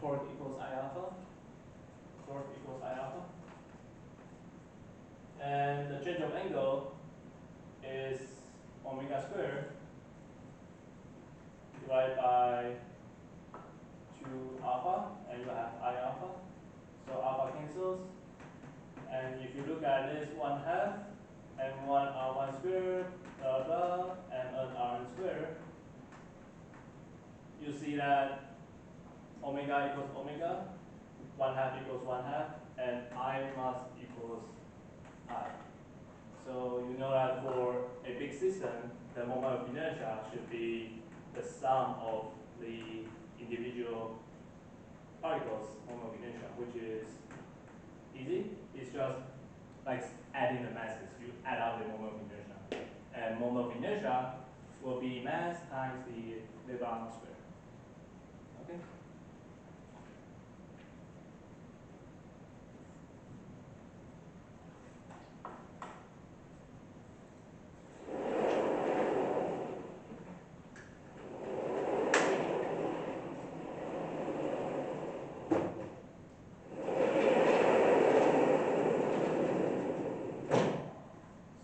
torque equals I alpha. Torque equals I alpha. And the change of angle is omega squared divided by 2 alpha, and you have I alpha. So alpha cancels. And if you look at this 1/2 m1 r1 squared, blah blah, m1 rn squared, you see that omega equals omega, 1/2 equals 1/2, and I must equals I. So you know that for a big system, the moment of inertia should be the sum of the individual particles moment of inertia, which is easy. It's just like adding the masses. You add out the moment of inertia. And moment of inertia will be mass times the Weber square. Okay?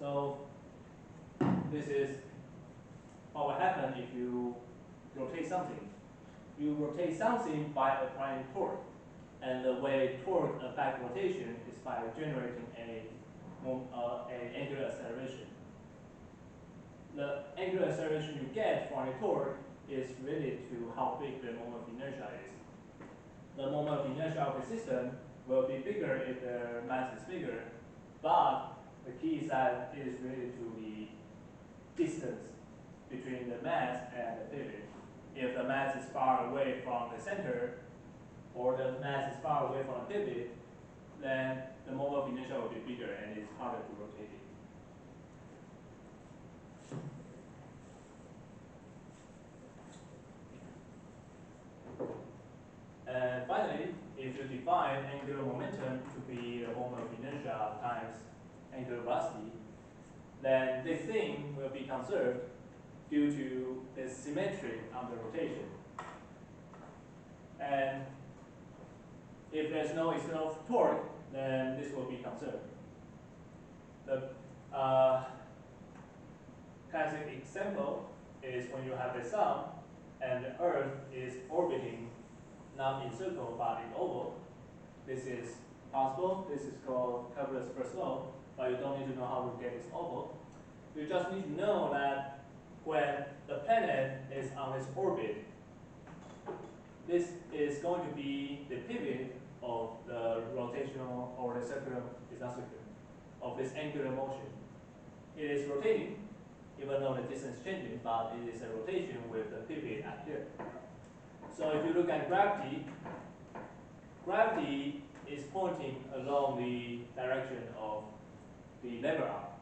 So this is what will happen if you rotate something. You rotate something by applying torque. And the way torque affects rotation is by generating a angular acceleration. The angular acceleration you get from a torque is related to how big the moment of inertia is. The moment of inertia of a system will be bigger if the mass is bigger, but the key is that it is related to the distance between the mass and the pivot. If the mass is far away from the center, or the mass is far away from the pivot, then the moment of inertia will be bigger and it's harder to rotate it. And finally, if you define angular momentum to be the moment of inertia times angular velocity, then this thing will be conserved due to the symmetry of the rotation. And if there's no external torque, then this will be conserved. The classic example is when you have a sun and the Earth is orbiting not in circle but in oval. This is possible. This is called Kepler's first law, but you don't need to know how to get this oval. You just need to know that when the planet is on its orbit, this is going to be the pivot of the rotational or the circular, is not circular, of this angular motion. It is rotating, even though the distance is changing, but it is a rotation with the pivot at here. So if you look at gravity, gravity is pointing along the direction of the lever arm.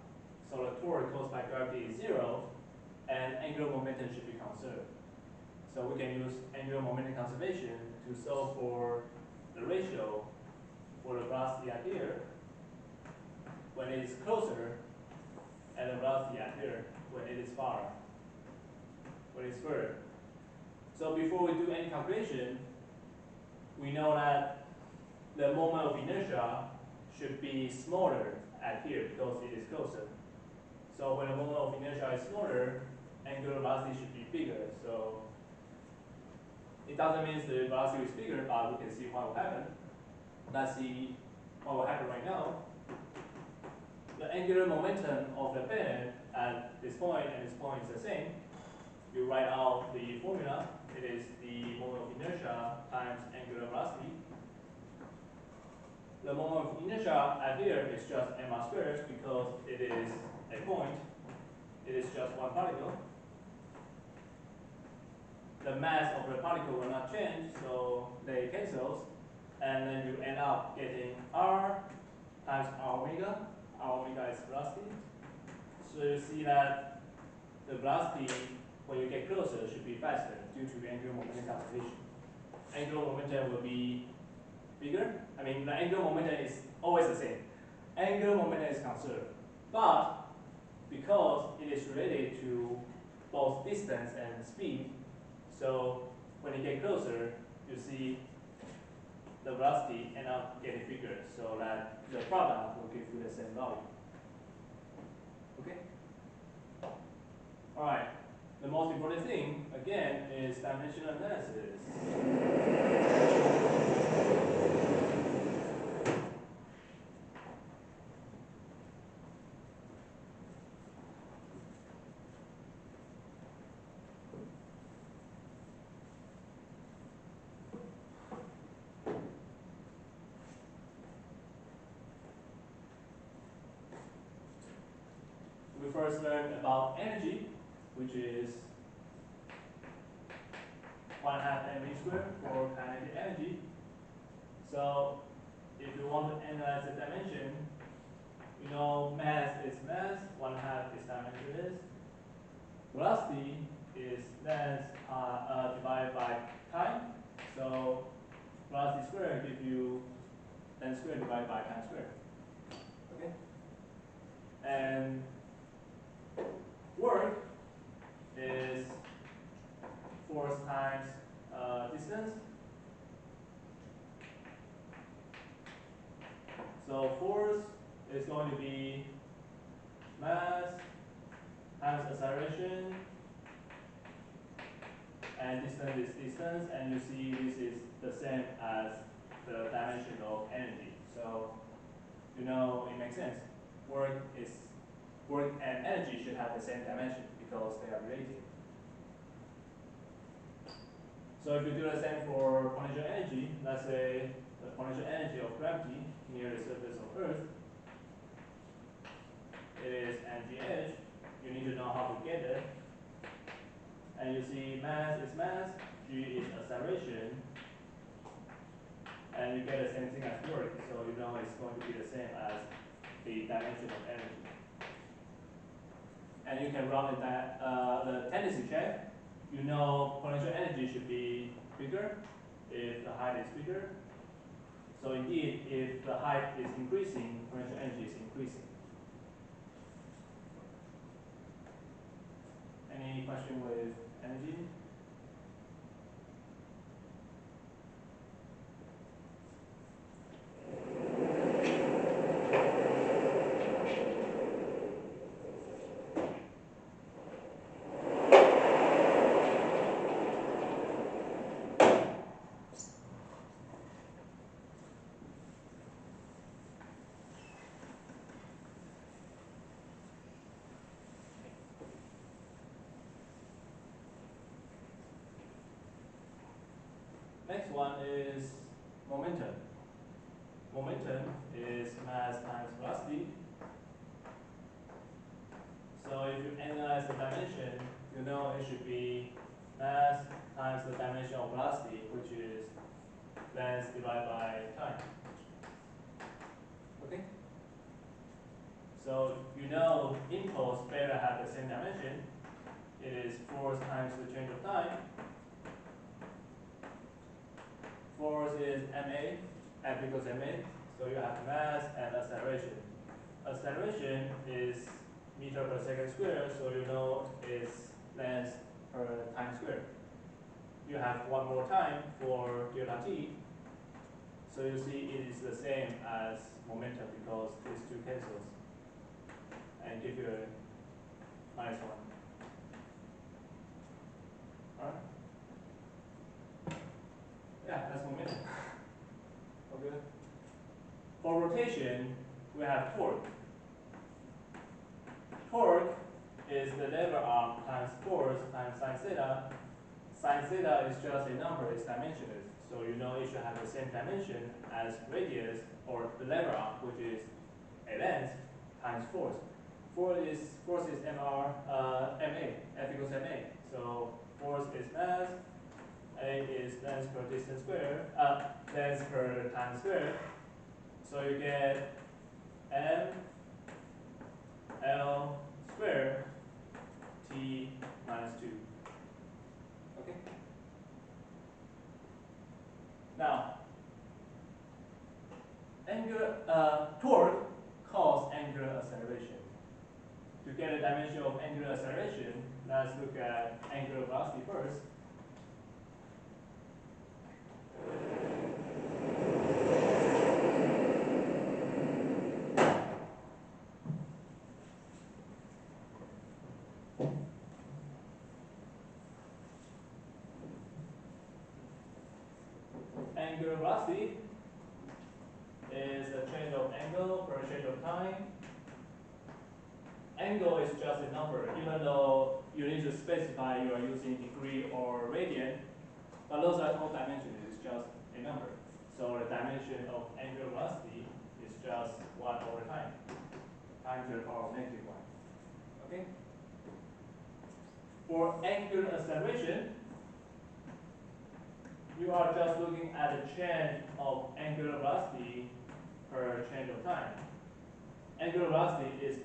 So the torque caused by gravity is 0, and angular momentum should be conserved. So we can use angular momentum conservation to solve for the ratio for the velocity at here when it is closer, and the velocity at here when it is far, when it's further. So before we do any calculation, we know that the moment of inertia should be smaller at here because it is closer. So when the moment of inertia is smaller, angular velocity should be bigger. So it doesn't mean the velocity is bigger, but we can see what will happen. Let's see what will happen right now. The angular momentum of the planet at this point and this point is the same. You write out the formula. It is the moment of inertia times angular velocity. The moment of inertia at here is just mr squared because it is a point. It is just one particle. The mass of the particle will not change, so they cancels, and then you end up getting r times r omega. R omega is velocity. So you see that the velocity when you get closer should be faster due to the angular momentum conservation. Angular momentum will be bigger. I mean, the angular momentum is always the same. Angular momentum is conserved, but because it is related to both distance and speed, so when you get closer, you see the velocity end up getting bigger, so that the product will give you the same value. Okay? Alright. The most important thing, again, is dimensional analysis. We first learned about energy, which is 1/2 mv squared for kinetic energy. So if you want to analyze the dimension, you know mass is mass, 1/2 is dimension is. Velocity is mass divided by time. So velocity squared gives you length squared divided by time squared. Okay? And work is force times distance. So force is going to be mass times acceleration, and distance is distance, and you see this is the same as the dimension of energy. So you know it makes sense. Work and energy should have the same dimension because they are related. So if you do the same for potential energy, let's say the potential energy of gravity near the surface of Earth is mgh. You need to know how to get it. And you see mass is mass, g is acceleration, and you get the same thing as work, so you know it's going to be the same as the dimension of energy. And you can run the tendency check. You know potential energy should be bigger if the height is bigger. So indeed, if the height is increasing, potential energy is increasing. Any question with energy? Next one is momentum. Momentum is mass times velocity. So if you analyze the dimension, you know it should be mass times the dimension of velocity, which is length divided by time. Okay? So you know impulse better have the same dimension. It is force times the change of time. Force is ma, F equals ma. So you have mass and acceleration. Acceleration is meter per second squared, so you know it's length per time squared. You have one more time for delta t. So you see it is the same as momentum because these two cancels and give you a -1. Alright? Yeah, that's momentum. Okay. For rotation, we have torque. Torque is the lever arm times force times sine theta. Sine theta is just a number, it's dimensionless. So you know it should have the same dimension as radius or the lever arm, which is a length times force. Force is ma, F equals ma. So force is mass, A is length per distance squared, length per time squared. So you get m L squared T minus 2. Okay? Now, torque causes angular acceleration. To get a dimension of angular acceleration, let's look at angular velocity first. angular velocity is the change of angle per change of time. Angle is just a number, even though you need to specify you are using degree or radian, but those are all dimensions, it's just a number. So the dimension of angular velocity is just 1 over time, times the power of -1. Okay? For angular acceleration, you are just looking at the change of angular velocity per change of time. Angular velocity is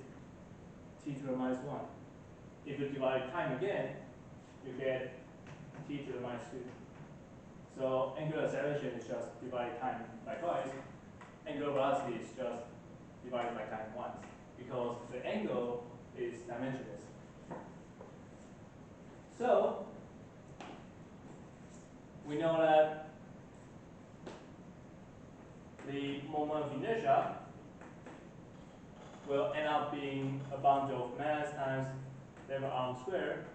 t to the -1. If you divide time again, you get t to the -2. So angular acceleration is just divided time by twice. Angular velocity is just divided by time once, because the angle is dimensionless. So we know that the moment of inertia will end up being a bunch of mass times lever arm squared,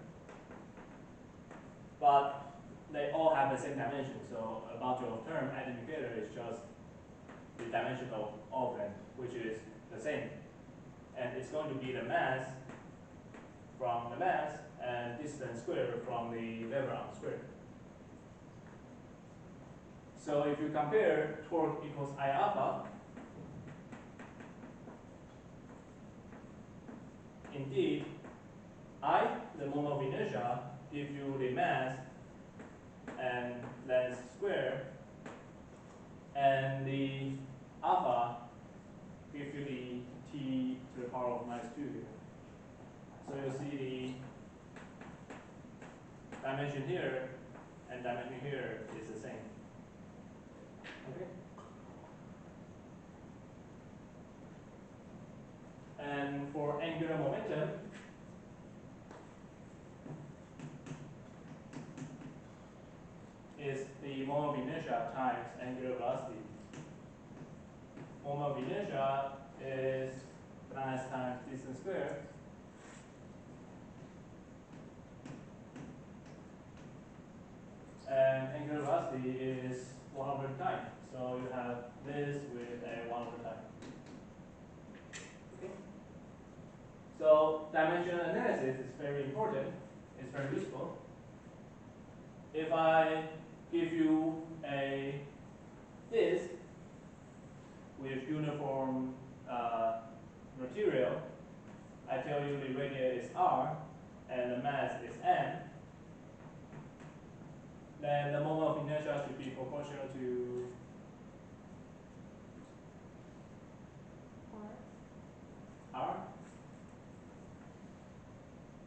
but they all have the same dimension, so a bunch of term added together is just the dimension of all of them, which is the same. And it's going to be the mass from the mass and distance squared from the lever arm squared. So if you compare torque equals I alpha, indeed, I, the moment of inertia, gives you the mass and length squared, and the alpha gives you the t to the power of -2. So you see the dimension here and dimension here is the same. Okay? And for angular momentum, is the moment of inertia times angular velocity. Moment of inertia is mass times distance squared. And angular velocity is 1 over time. So you have this with a 1 over time. Okay? So dimensional analysis is very important. It's very useful. If I give you a disk with uniform material, I tell you the radius is r and the mass is m, then the moment of inertia should be proportional to